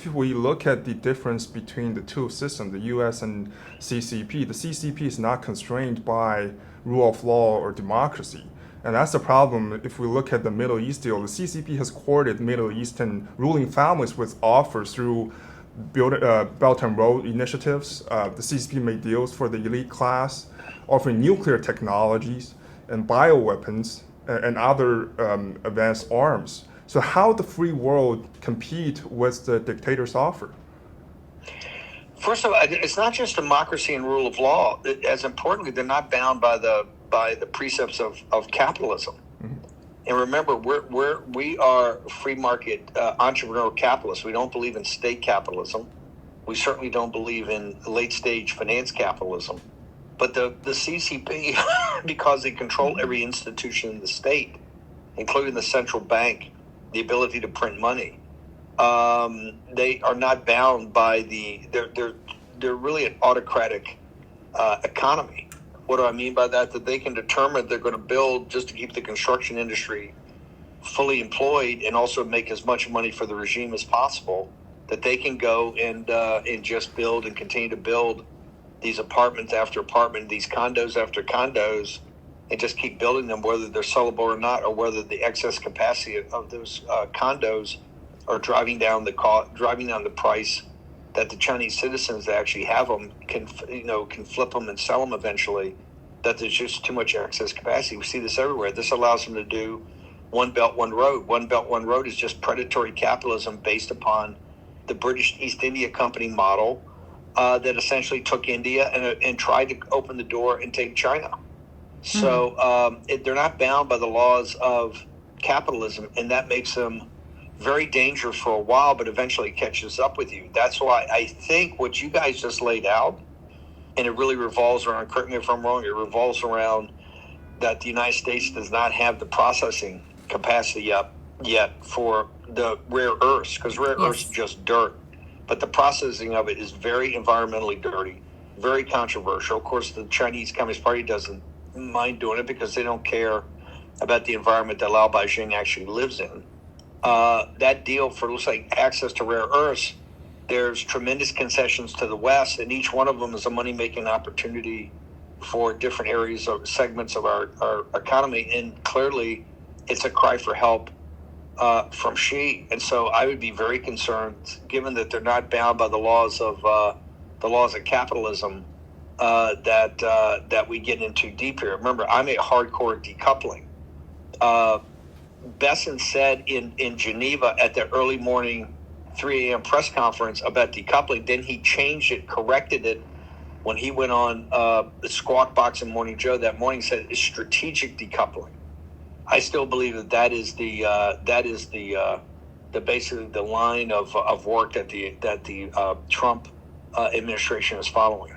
If we look at the difference between the two systems, the US and CCP, the CCP is not constrained by rule of law or democracy. And that's the problem. If we look at the Middle East deal, the CCP has courted Middle Eastern ruling families with offers through Belt and Road initiatives. The CCP made deals for the elite class, offering nuclear technologies and bioweapons and other advanced arms. So how the free world compete with the dictator's offer? First of all, it's not just democracy and rule of law. As importantly, they're not bound by the precepts of capitalism. Mm-hmm. And remember, we are free market entrepreneurial capitalists. We don't believe in state capitalism. We certainly don't believe in late stage finance capitalism. But the CCP, because they control every institution in the state, including the central bank, the ability to print money, they are not bound by they're really an autocratic economy. What do I mean by that? That they can determine they're going to build just to keep the construction industry fully employed and also make as much money for the regime as possible, that they can go and just build and continue to build these apartments after apartment, these condos after condos, and just keep building them, whether they're sellable or not, or whether the excess capacity of those condos are driving down the price that the Chinese citizens that actually have them can flip them and sell them eventually. That there's just too much excess capacity. We see this everywhere. This allows them to do one belt, one road. One belt, one road is just predatory capitalism based upon the British East India Company model that essentially took India and tried to open the door and take China. So they're not bound by the laws of capitalism, and that makes them very dangerous for a while, but eventually catches up with you. That's why I think what you guys just laid out, and it really revolves around, correct me if I'm wrong, it revolves around that the United States does not have the processing capacity yet for the rare earths, because rare earths are just dirt. But the processing of it is very environmentally dirty, very controversial. Of course, the Chinese Communist Party doesn't mind doing it because they don't care about the environment that Lao Beijing actually lives in. That deal for, looks like, access to rare earths, there's tremendous concessions to the West, and each one of them is a money-making opportunity for different areas or segments of our economy, and clearly it's a cry for help from Xi. And so I would be very concerned, given that they're not bound by the laws of capitalism, that we get into deep here. Remember, I'm a hardcore decoupling. Besson said in Geneva at the early morning 3 a.m. press conference about decoupling. Then he changed it, corrected it when he went on the Squawk Box and Morning Joe that morning. Said it's strategic decoupling. I still believe that is the basically the line of work that the Trump administration is following.